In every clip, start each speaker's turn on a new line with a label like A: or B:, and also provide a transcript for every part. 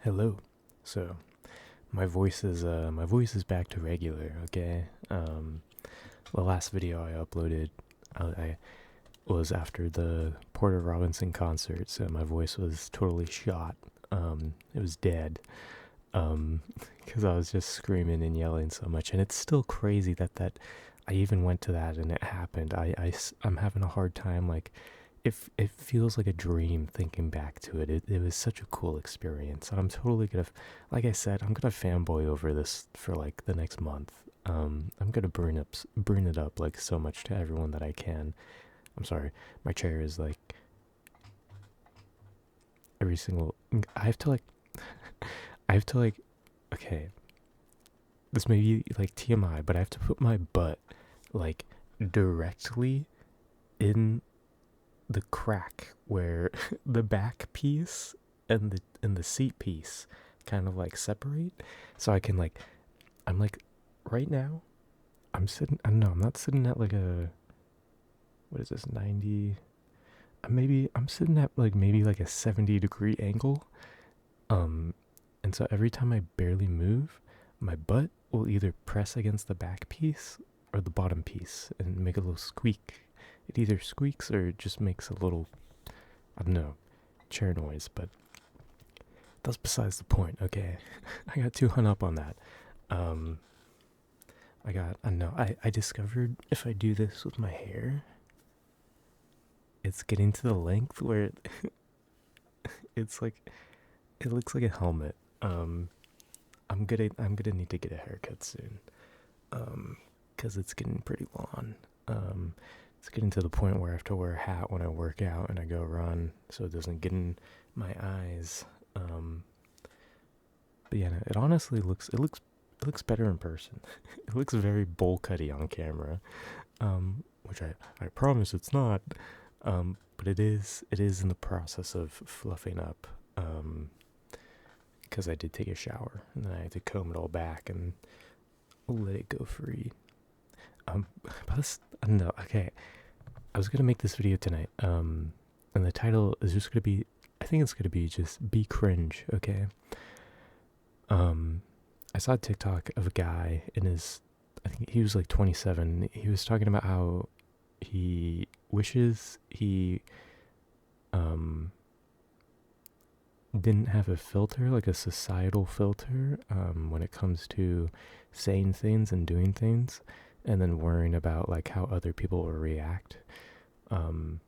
A: Hello. So my voice is back to regular. Okay. The last video I uploaded, I was after the Porter Robinson concert, so my voice was totally shot. It was dead. Um, because I was just screaming and yelling so much, and it's still crazy that I even went to that and it happened. I'm having a hard time if it feels like a dream thinking back to it. It was such a cool experience. And I'm totally gonna, like I said, I'm gonna fanboy over this for like the next month. I'm gonna burn it up like so much to everyone that I can. I'm sorry, my chair is like every single. I have to like, I have to like. Okay, this may be like TMI, but I have to put my butt like directly in the crack where the back piece and the seat piece kind of like separate, so I can like I'm like right now I'm sitting. I don't know, I'm not sitting at like a, what is this, 90, maybe I'm sitting at like maybe like a 70-degree angle. um and so every time I barely move, my butt will either press against the back piece or the bottom piece and make a little squeak. It either squeaks or it just makes a little, I don't know, chair noise, but that's besides the point, okay? I got too hung up on that. Um, I don't know, I discovered if I do this with my hair, it's getting to the length where it's like, it looks like a helmet. I'm gonna need to get a haircut soon. Cause it's getting pretty long. It's getting to the point where I have to wear a hat when I work out and I go run so it doesn't get in my eyes. Um, But yeah, no, it honestly looks better in person. It looks very bowl cutty on camera, which I promise it's not. But it is in the process of fluffing up. Because I did take a shower and then I had to comb it all back and let it go free. But this, I don't know. Okay, I was gonna make this video tonight. And the title is just gonna be. I think it's gonna be just be cringe. Okay. Um, I saw a TikTok of a guy in his, I think he was like 27. He was talking about how he wishes he um didn't have a filter, like a societal filter, when it comes to saying things and doing things, and then worrying about like how other people will react, um,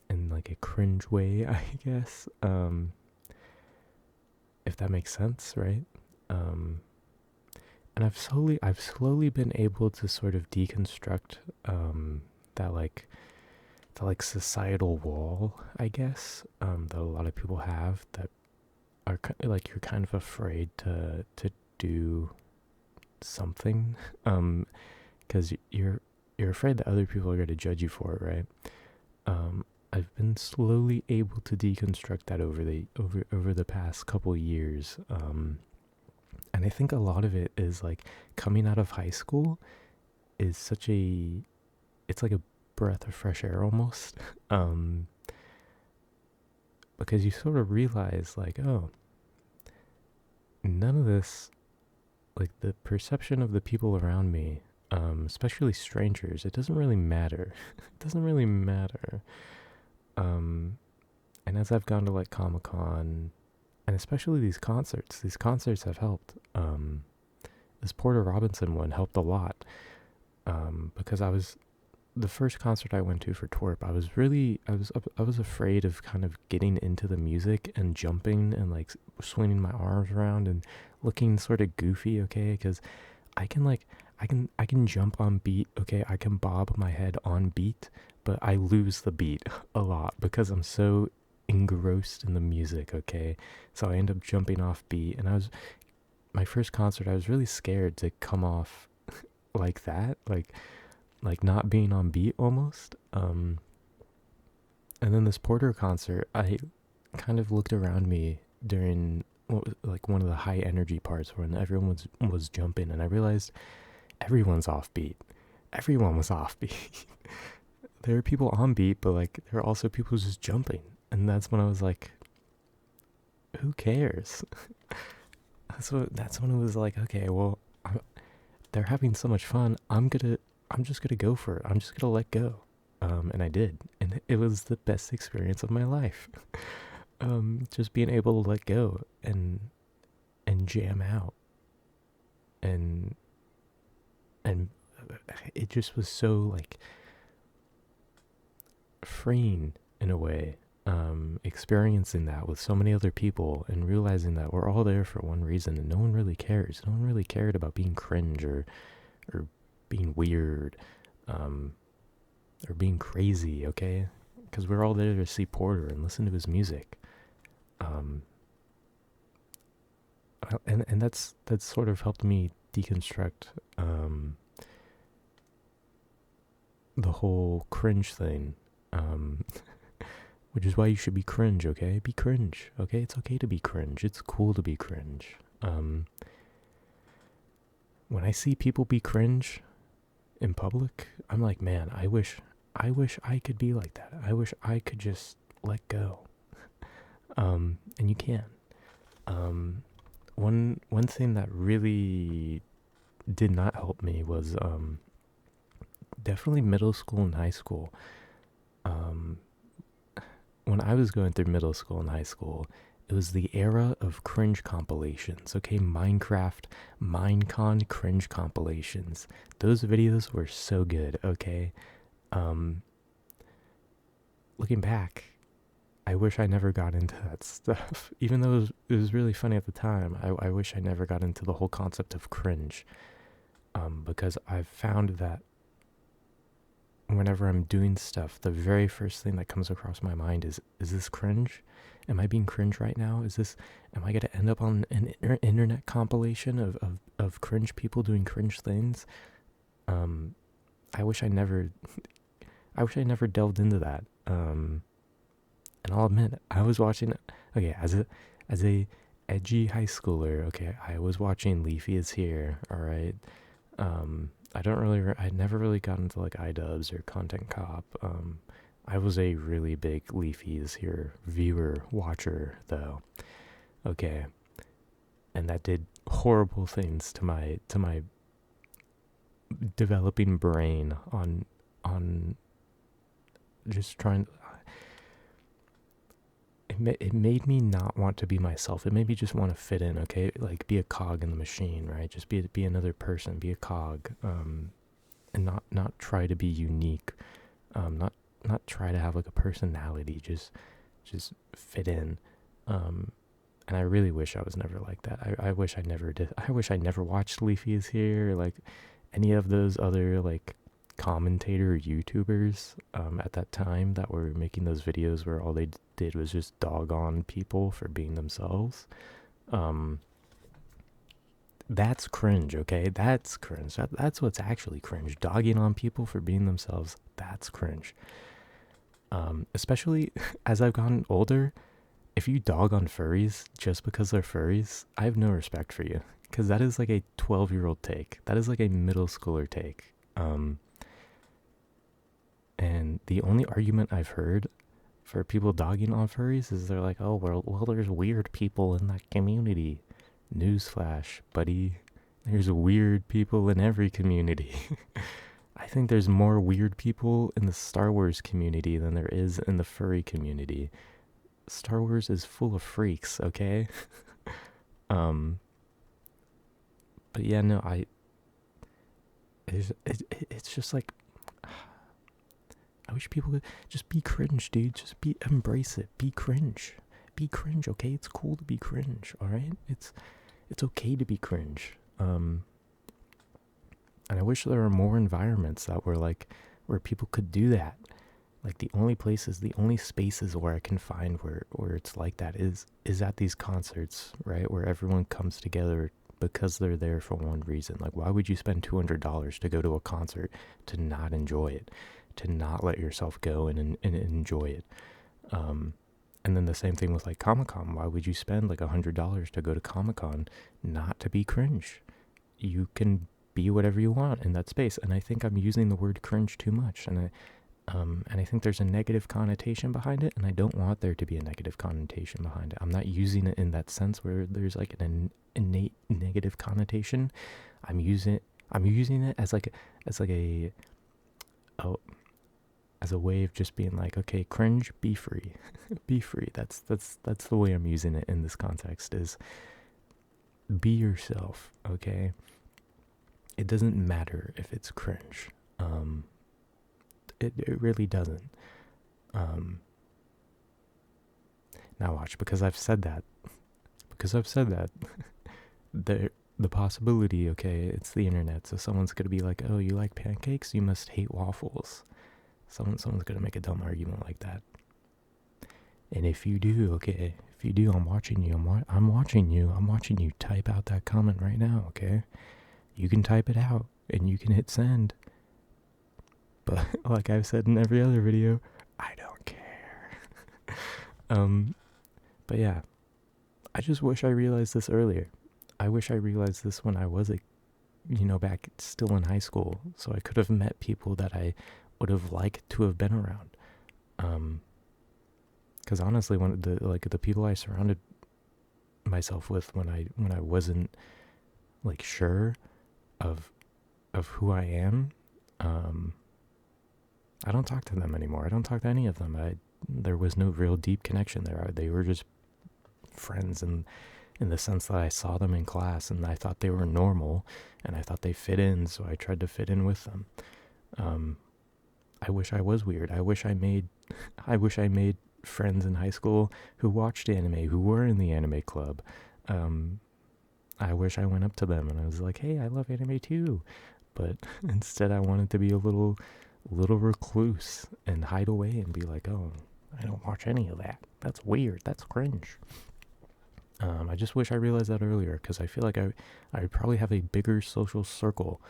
A: in like a cringe way, I guess. If that makes sense, right? Um, and I've slowly been able to sort of deconstruct that like societal wall, I guess, that a lot of people have, that are like you're kind of afraid to do something, because you're afraid that other people are going to judge you for it, right? I've been slowly able to deconstruct that over the past couple years. And I think a lot of it is like coming out of high school is such a, it's like a breath of fresh air almost. um because you sort of realize like, oh, none of this, like the perception of the people around me, especially strangers, it doesn't really matter. It doesn't really matter. um and as I've gone to like Comic-Con, and especially these concerts have helped. This Porter Robinson one helped a lot, because I was, the first concert I went to for Twerp, I was afraid of kind of getting into the music and jumping and like swinging my arms around and looking sort of goofy, okay? Because I can like I can jump on beat, okay? I can bob my head on beat, but I lose the beat a lot because I'm so engrossed in the music, okay? So I end up jumping off beat, and my first concert, I was really scared to come off like that, like not being on beat almost. And then this Porter concert, I kind of looked around me during like one of the high energy parts when everyone was jumping, and I realized everyone's offbeat. Everyone was offbeat. There are people on beat, but like there are also people just jumping, and that's when I was like, who cares? That's when it was like, okay, well, they're having so much fun. I'm just gonna go for it. I'm just gonna let go. And I did, and it was the best experience of my life. Just being able to let go and jam out, and and it just was so like freeing in a way. Experiencing that with so many other people and realizing that we're all there for one reason and no one really cares. No one really cared about being cringe or being weird, or being crazy, okay? Because we're all there to see Porter and listen to his music. Um, and that's sort of helped me deconstruct the whole cringe thing. Which is why you should be cringe, okay? Be cringe, okay? It's okay to be cringe. It's cool to be cringe. When I see people be cringe in public, I'm like, man, I wish I could be like that. I wish I could just let go. And you can. One thing that really did not help me was definitely middle school and high school. When I was going through middle school and high school, it was the era of cringe compilations, okay? Minecraft, Minecon cringe compilations. Those videos were so good, okay? Looking back, I wish I never got into that stuff. Even though it was really funny at the time, I wish I never got into the whole concept of cringe. Because I've found that whenever I'm doing stuff, the very first thing that comes across my mind is this cringe? Am I being cringe right now? Am I going to end up on an internet compilation of cringe people doing cringe things? I wish I never delved into that. And I'll admit, I was watching, okay, as a edgy high schooler, okay, I was watching Leafy is Here, alright? I never really got into like iDubbbz or Content Cop. I was a really big Leafy is Here watcher though. Okay. And that did horrible things to my developing brain on just trying. It made me not want to be myself. It made me just want to fit in, okay? Like be a cog in the machine, right? Just be another person, be a cog, and not try to be unique, not try to have like a personality, just fit in. And I really wish I was never like that. I wish I never did. I wish I never watched Leafy is Here, or like any of those other like commentator YouTubers at that time that were making those videos where all they did was just dog on people for being themselves. That's cringe, okay? That's cringe. That's what's actually cringe. Dogging on people for being themselves. That's cringe. Especially as I've gotten older, if you dog on furries just because they're furries, I have no respect for you. Because that is like a 12-year-old take. That is like a middle schooler take. And the only argument I've heard for people dogging on furries is they're like, oh, well, there's weird people in that community. Newsflash, buddy. There's weird people in every community. I think there's more weird people in the Star Wars community than there is in the furry community. Star Wars is full of freaks, okay? But yeah, no, it's just like, I wish people could just be cringe, dude. Just embrace it. Be cringe. Be cringe, okay? It's cool to be cringe, alright? It's okay to be cringe. And I wish there were more environments that were like, where people could do that. Like the only spaces where I can find where it's like that is at these concerts, right? Where everyone comes together because they're there for one reason. Like, why would you spend $200 to go to a concert to not enjoy it, to not let yourself go and enjoy it? And then the same thing with like Comic-Con. Why would you spend like $100 to go to Comic-Con not to be cringe? You can be whatever you want in that space. And I think I'm using the word cringe too much. And And I think there's a negative connotation behind it, and I don't want there to be a negative connotation behind it. I'm not using it in that sense where there's like an innate negative connotation. I'm using it as like a oh, as a way of just being like, okay, cringe, be free, be free. That's the way I'm using it in this context. Is be yourself, okay? It doesn't matter if it's cringe. It really doesn't. Now watch, because I've said that, the possibility, okay, it's the internet, so someone's gonna be like, oh, you like pancakes? You must hate waffles. Someone's gonna make a dumb argument like that. And if you do, okay, I'm watching you. I'm watching you type out that comment right now, okay? You can type it out, and you can hit send. But like I've said in every other video, I don't care. But yeah, I just wish I realized this earlier. I wish I realized this when I was back still in high school, so I could have met people that I would have liked to have been around. Because honestly, one of the people I surrounded myself with when I wasn't like sure of who I am, I don't talk to them anymore. I don't talk to any of them. There was no real deep connection there. They were just friends in the sense that I saw them in class and I thought they were normal and I thought they fit in, so I tried to fit in with them. I wish I was weird. I wish I made friends in high school who watched anime, who were in the anime club. I wish I went up to them and I was like, hey, I love anime too. But instead I wanted to be a little recluse and hide away and be like, oh, I don't watch any of that. That's weird. That's cringe. I just wish I realized that earlier, because I feel like I would probably have a bigger social circle,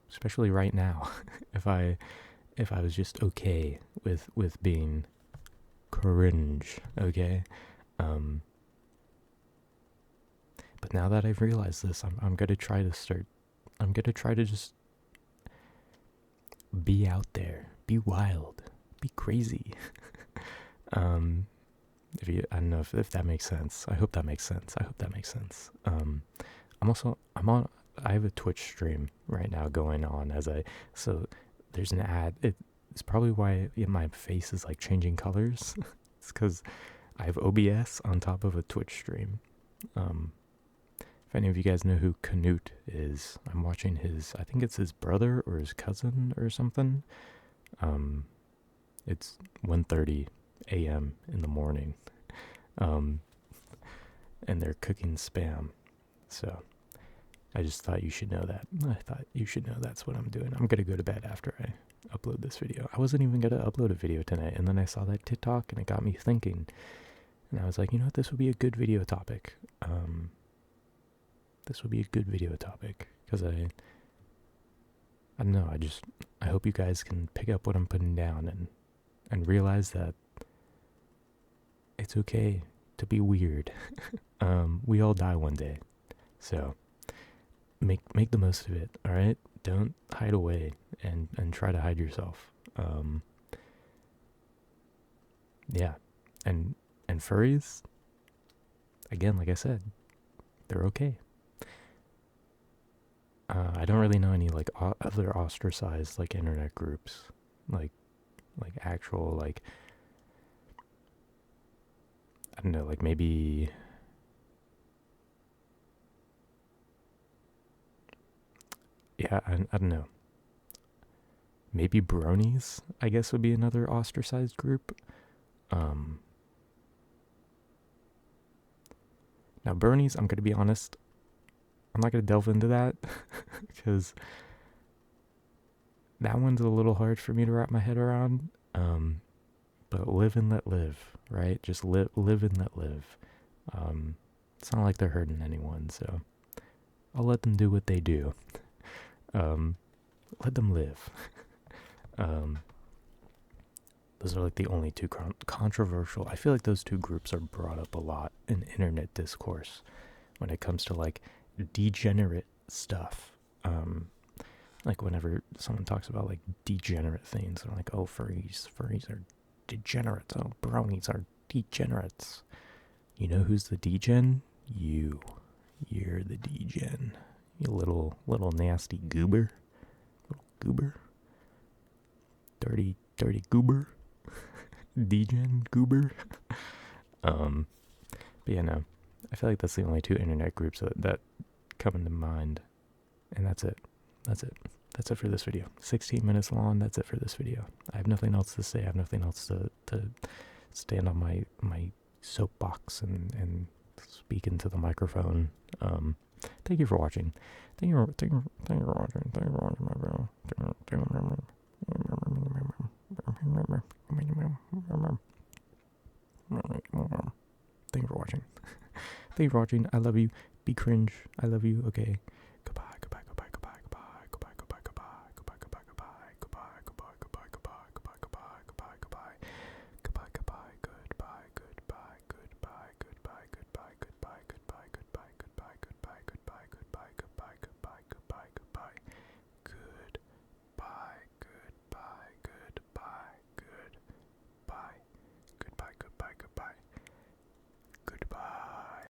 A: especially right now, if I was just okay with being cringe, okay? But now that I've realized this, I'm gonna try to just be out there, be wild, be crazy. I don't know if that makes sense. I hope that makes sense. I have a Twitch stream right now going on so there's an ad. It's probably why my face is like changing colors. It's because I have OBS on top of a Twitch stream. If any of you guys know who Canute is, I'm watching I think it's his brother or his cousin or something. It's 1:30 a.m. in the morning. And they're cooking spam. So I just thought you should know that. I thought you should know that's what I'm doing. I'm gonna go to bed after I upload this video. I wasn't even gonna upload a video tonight, and then I saw that TikTok and it got me thinking. And I was like, you know what, this would be a good video topic. Because I don't know, I hope you guys can pick up what I'm putting down and realize that it's okay to be weird. We all die one day, so make the most of it. All right, don't hide away and try to hide yourself. Yeah, and furries, again, like I said, they're okay. I don't really know any like other ostracized like internet groups, like actual like, I don't know, like maybe yeah, I don't know. Maybe bronies, I guess, would be another ostracized group. Now bronies, I'm gonna be honest, I'm not gonna delve into that because that one's a little hard for me to wrap my head around. But live and let live, right? Just live and let live. It's not like they're hurting anyone, so I'll let them do what they do. Let them live. Those are like the only two controversial. I feel like those two groups are brought up a lot in internet discourse when it comes to like degenerate stuff. Like whenever someone talks about like degenerate things, they're like, oh, furries are degenerates. Oh, brownies are degenerates. You know who's the degen? You. You're the degen. You little nasty goober. Little goober. Dirty goober. Degen goober. But yeah, no. I feel like that's the only two internet groups that come into mind. And that's it. That's it. That's it for this video. 16 minutes long. That's it for this video. I have nothing else to say. I have nothing else to stand on my soapbox and speak into the microphone. Thank you for watching. Thank you for watching. Thank you for watching my video. Thank you for watching. Thank you for watching. I love you. Be cringe. I love you. Okay.